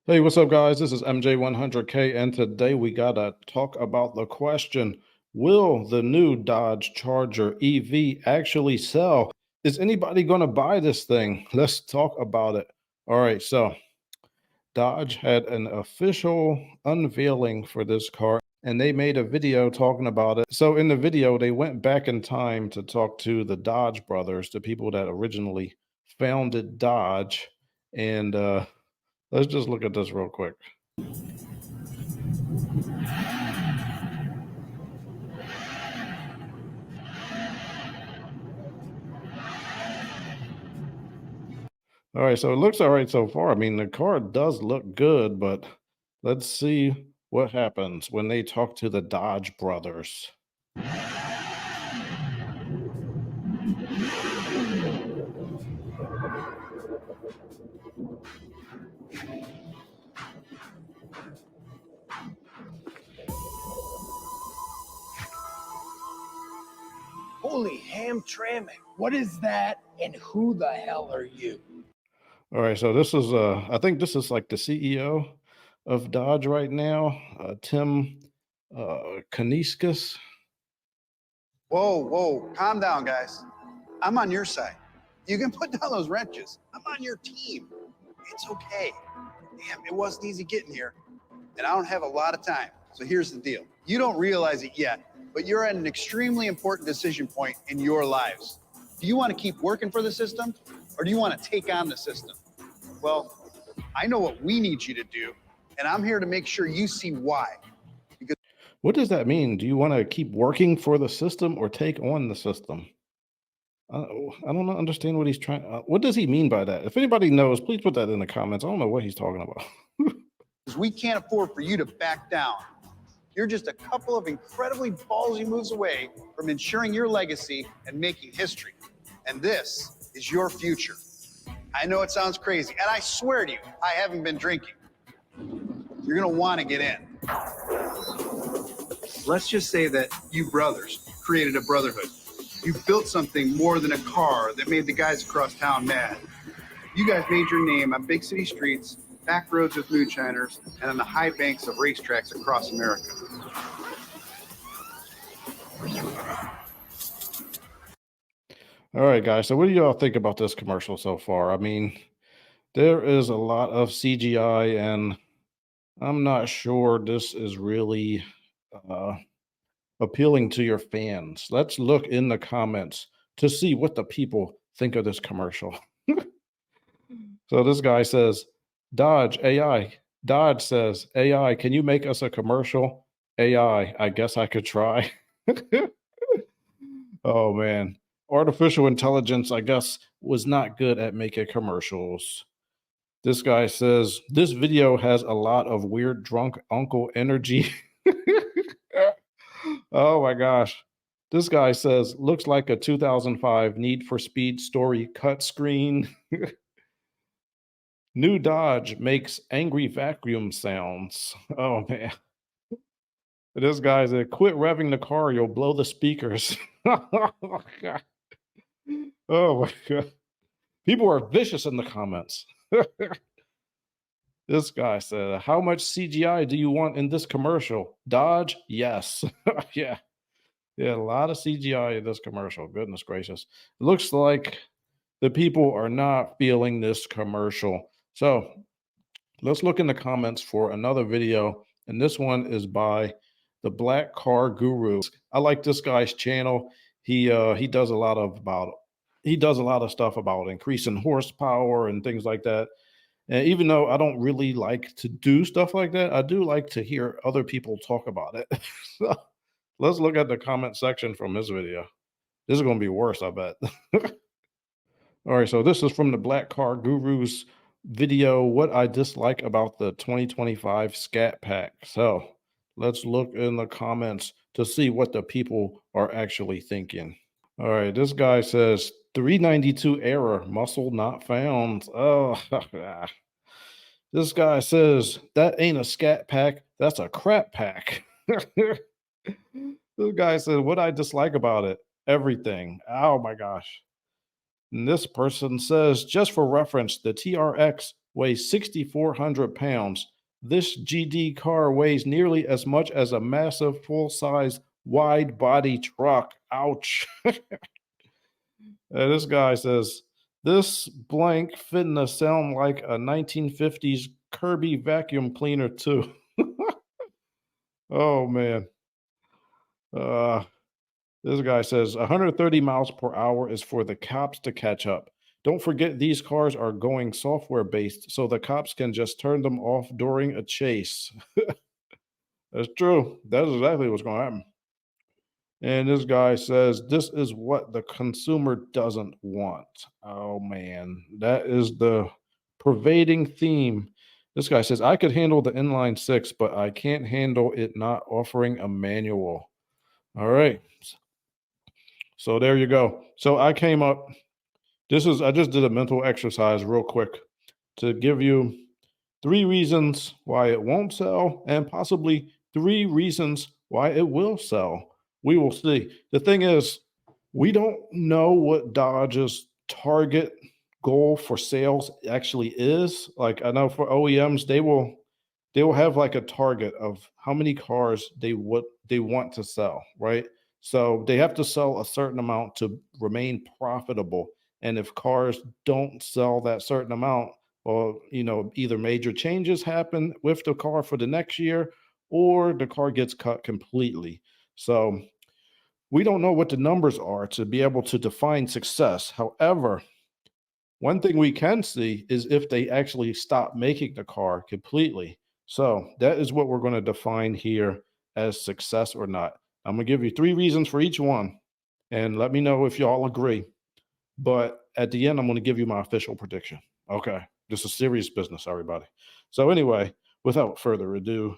Hey, what's up, guys? This is MJ100K, and today we gotta talk about the question: will the new Dodge Charger EV actually sell? Is anybody gonna buy this thing? Let's talk about it. All right, so Dodge had an official unveiling for this car, and they made a video talking about it. So in the video, they went back in time to talk to the Dodge brothers, the people that originally founded Dodge, and let's just look at this real quick. All right, so it looks all right so far. I mean, the car does look good, but let's see what happens when they talk to the Dodge brothers. Holy Hamtramck, what is that? And who the hell are you? All right, so this is I think this is like the CEO of Dodge right now, Tim Kuniskis. Whoa, whoa, calm down, guys. I'm on your side. You can put down those wrenches. I'm on your team. It's okay. Damn, it wasn't easy getting here, and I don't have a lot of time. So here's the deal. You don't realize it yet, but you're at an extremely important decision point in your lives. Do you want to keep working for the system, or do you want to take on the system? Well, I know what we need you to do, and I'm here to make sure you see why. What does that mean? Do you want to keep working for the system or take on the system? I don't understand what he's trying. What does he mean by that? If anybody knows, please put that in the comments. I don't know what he's talking about. We can't afford for you to back down. You're just a couple of incredibly ballsy moves away from ensuring your legacy and making history. And this is your future. I know it sounds crazy, and I swear to you, I haven't been drinking. You're gonna want to get in. Let's just say that you brothers created a brotherhood. You built something more than a car that made the guys across town mad. You guys made your name on big city streets, back roads with moonshiners, and on the high banks of racetracks across America. All right, guys. So, what do y'all think about this commercial so far? I mean, there is a lot of CGI, and I'm not sure this is really uh, appealing to your fans. Let's look in the comments to see what the people think of this commercial. So, this guy says, Dodge AI. Dodge says, AI, can you make us a commercial? I guess I could try. Oh, man. Artificial intelligence, I guess, was not good at making commercials. This guy says, this video has a lot of weird drunk uncle energy. Oh my gosh. This guy says, looks like a 2005 Need for Speed story cut screen. New Dodge makes angry vacuum sounds. Oh man. This guy said, quit revving the car, you'll blow the speakers. Oh god. Oh my god. People are vicious in the comments. This guy said, how much CGI do you want in this commercial? Dodge? Yes. Yeah. Yeah, a lot of CGI in this commercial. Goodness gracious. It looks like the people are not feeling this commercial. So let's look in the comments for another video. And this one is by the Black Car Guru. I like this guy's channel. He does a lot of stuff about increasing horsepower and things like that. And even though I don't really like to do stuff like that, I do like to hear other people talk about it. So let's look at the comment section from this video. This is going to be worse, I bet. All right, so this is from the Black Car Guru's video, what I dislike about the 2025 Scat Pack. So let's look in the comments to see what the people are actually thinking. All right, this guy says 392 error, muscle not found. Oh, this guy says that ain't a Scat Pack, that's a crap pack. This guy said, what I dislike about it, everything. Oh my gosh. And this person says, just for reference, the TRX weighs 6,400 pounds. This GD car weighs nearly as much as a massive full-size wide body truck. Ouch. This guy says, this blank finna sound like a 1950s Kirby vacuum cleaner too. Oh man. Uh, this guy says 130 miles per hour is for the cops to catch up. Don't forget these cars are going software based, so the cops can just turn them off during a chase. That's true. That's exactly what's going to happen. And this guy says this is what the consumer doesn't want. Oh man, that is the pervading theme. This guy says I could handle the inline six, but I can't handle it not offering a manual. All right. So there you go. So I came up. I just did a mental exercise real quick to give you 3 reasons why it won't sell and possibly 3 reasons why it will sell. We will see. The thing is, we don't know what Dodge's target goal for sales actually is. Like I know for OEMs, they will have like a target of how many cars they want to sell, right? So they have to sell a certain amount to remain profitable. And if cars don't sell that certain amount, or either major changes happen with the car for the next year, or the car gets cut completely. So we don't know what the numbers are to be able to define success. However, one thing we can see is if they actually stop making the car completely. So that is what we're going to define here as success or not. I'm going to give you 3 reasons for each one, and let me know if y'all agree. But at the end, I'm going to give you my official prediction. Okay. This is serious business, everybody. So anyway, without further ado,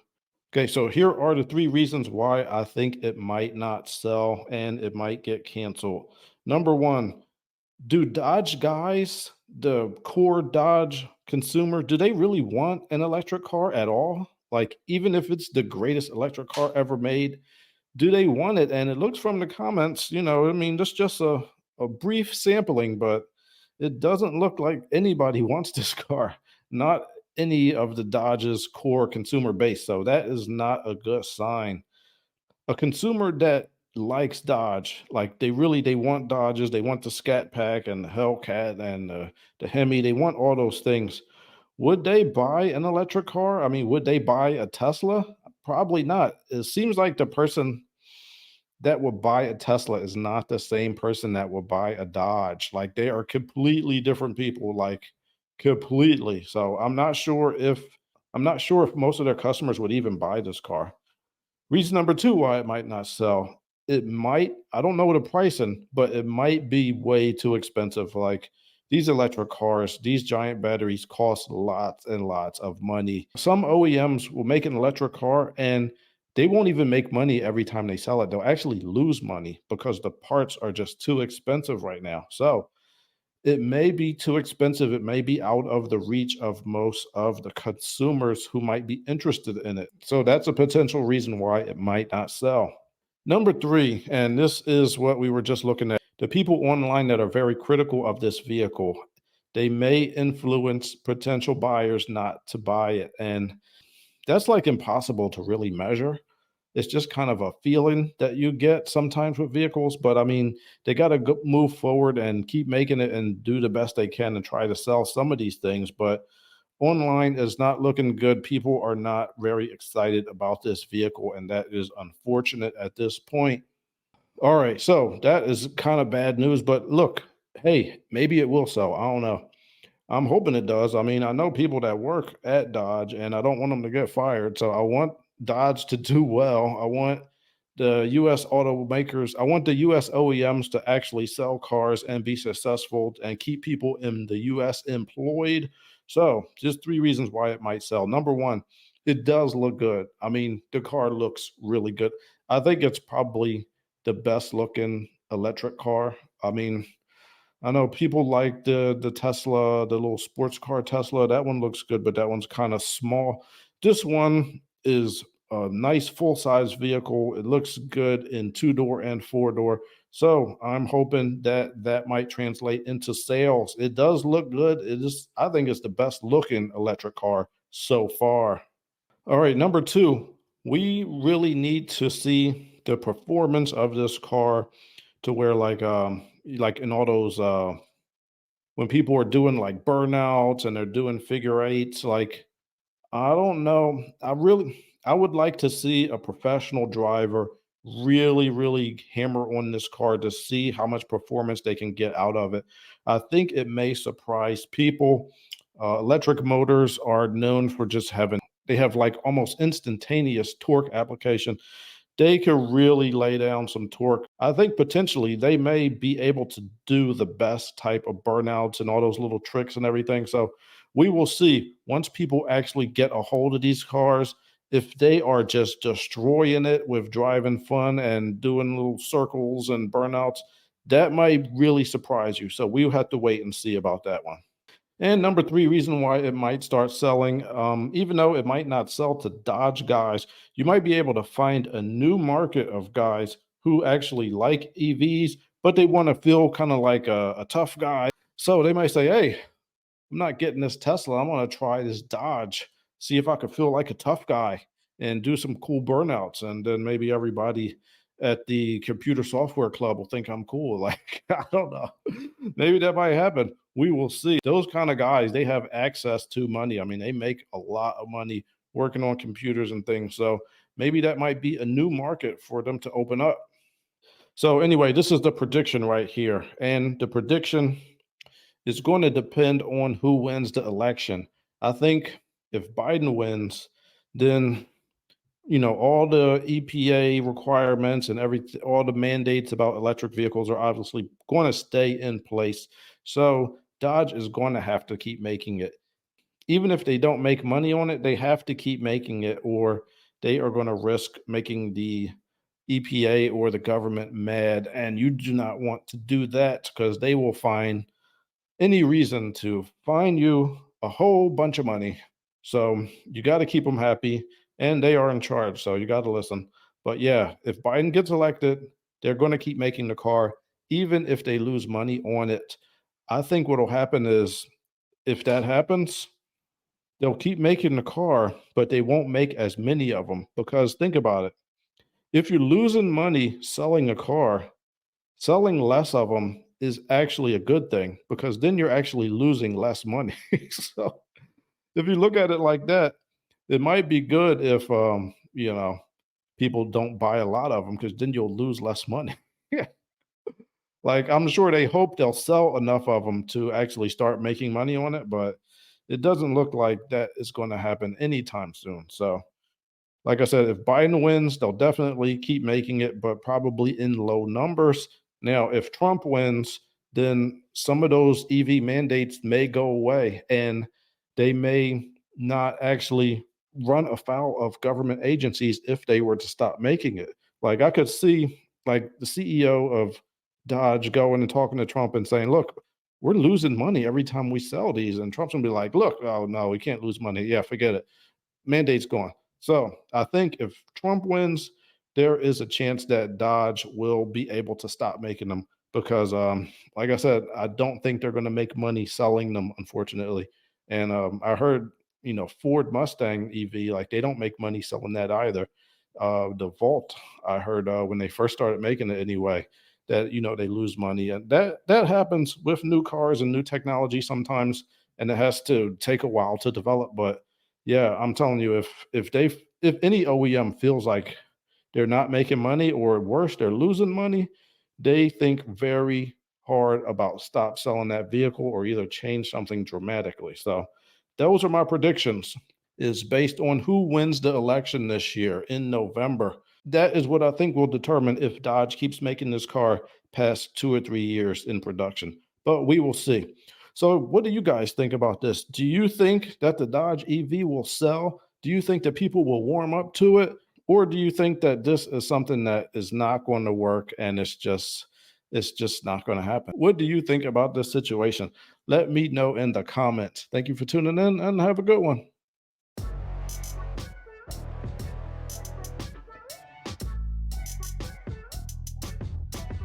okay, so here are the 3 reasons why I think it might not sell and it might get canceled. Number 1, do Dodge guys, the core Dodge consumer, do they really want an electric car at all? Like, even if it's the greatest electric car ever made, do they want it? And it looks from the comments, I mean, that's just a brief sampling, but it doesn't look like anybody wants this car, not any of the Dodge's core consumer base. So that is not a good sign. A consumer that likes Dodge, like they want Dodges, they want the Scat Pack and the Hellcat and the Hemi, they want all those things. Would they buy an electric car? I mean, would they buy a Tesla? Probably not. It seems like the person that would buy a Tesla is not the same person that would buy a Dodge. Like they are completely different people, like completely. So I'm not sure if most of their customers would even buy this car. Reason number 2 why it might not sell. I don't know the pricing, but it might be way too expensive. Like these electric cars, these giant batteries cost lots and lots of money. Some OEMs will make an electric car and they won't even make money every time they sell it. They'll actually lose money because the parts are just too expensive right now. So it may be too expensive. It may be out of the reach of most of the consumers who might be interested in it. So that's a potential reason why it might not sell. Number 3, and this is what we were just looking at, the people online that are very critical of this vehicle, they may influence potential buyers not to buy it. And that's like impossible to really measure. It's just kind of a feeling that you get sometimes with vehicles, but I mean, they got to move forward and keep making it and do the best they can and try to sell some of these things. But online is not looking good. People are not very excited about this vehicle, and that is unfortunate at this point. All right, so that is kind of bad news, but look, hey, maybe it will sell. I don't know. I'm hoping it does. I mean, I know people that work at Dodge and I don't want them to get fired. So I want Dodge to do well. I want the US automakers, I want the US OEMs to actually sell cars and be successful and keep people in the US employed. So, just 3 reasons why it might sell. Number 1, it does look good. I mean, the car looks really good. I think it's probably the best looking electric car. I mean, I know people like the Tesla, the little sports car Tesla. That one looks good, but that one's kind of small. This one is a nice full size vehicle. It looks good in 2-door and 4-door. So I'm hoping that that might translate into sales. It does look good. It is, I think it's the best looking electric car so far. All right, number two, we really need to see the performance of this car to where like in all those when people are doing like burnouts and they're doing figure eights, like I don't know. I would like to see a professional driver really hammer on this car to see how much performance they can get out of it. I think it may surprise people. Electric motors are known for just having they have like almost instantaneous torque application. They could really lay down some torque. I think potentially they may be able to do the best type of burnouts and all those little tricks and everything. So we will see once people actually get a hold of these cars if they are just destroying it with driving fun and doing little circles and burnouts. That might really surprise you. So we'll have to wait and see about that one. And number three, reason why it might start selling, even though it might not sell to Dodge guys, you might be able to find a new market of guys who actually like EVs, but they want to feel kind of like a tough guy. So they might say, hey, I'm not getting this Tesla. I'm going to try this Dodge, see if I could feel like a tough guy and do some cool burnouts. And then maybe everybody at the computer software club will think I'm cool. Like, I don't know. Maybe that might happen. We will see. Those kind of guys, they have access to money. I mean, they make a lot of money working on computers and things. So maybe that might be a new market for them to open up. So, anyway, this is the prediction right here. And the prediction is going to depend on who wins the election. I think if Biden wins, then all the EPA requirements and all the mandates about electric vehicles are obviously going to stay in place. So Dodge is going to have to keep making it. Even if they don't make money on it, they have to keep making it, or they are going to risk making the EPA or the government mad. And you do not want to do that because they will find any reason to fine you a whole bunch of money. So you got to keep them happy, and they are in charge. So you got to listen. But yeah, if Biden gets elected, they're going to keep making the car, even if they lose money on it. I think what will happen is if that happens, they'll keep making the car, but they won't make as many of them because think about it. If you're losing money selling a car, selling less of them is actually a good thing because then you're actually losing less money. So if you look at it like that, it might be good if people don't buy a lot of them because then you'll lose less money. Yeah. Like I'm sure they hope they'll sell enough of them to actually start making money on it, but it doesn't look like that is going to happen anytime soon. So like I said, if Biden wins, they'll definitely keep making it, but probably in low numbers. Now, if Trump wins, then some of those EV mandates may go away and they may not actually run afoul of government agencies if they were to stop making it. Like I could see like the CEO of Dodge going and talking to Trump and saying, look, we're losing money every time we sell these. And Trump's gonna be like, look, oh no, we can't lose money. Yeah, forget it. Mandate's gone. So I think if Trump wins, there is a chance that Dodge will be able to stop making them because, like I said, I don't think they're going to make money selling them, unfortunately. And I heard, Ford Mustang EV, like they don't make money selling that either. The Volt, I heard when they first started making it anyway, that they lose money, and that happens with new cars and new technology sometimes, and it has to take a while to develop, but yeah, I'm telling you, if any OEM feels like they're not making money or worse, they're losing money, they think very hard about stop selling that vehicle or either change something dramatically. So those are my predictions is based on who wins the election this year in November. That is what I think will determine if Dodge keeps making this car past 2 or 3 years in production. But we will see. So, what do you guys think about this? Do you think that the Dodge EV will sell? Do you think that people will warm up to it? Or do you think that this is something that is not going to work and it's just not going to happen? What do you think about this situation? Let me know in the comments. Thank you for tuning in and have a good one.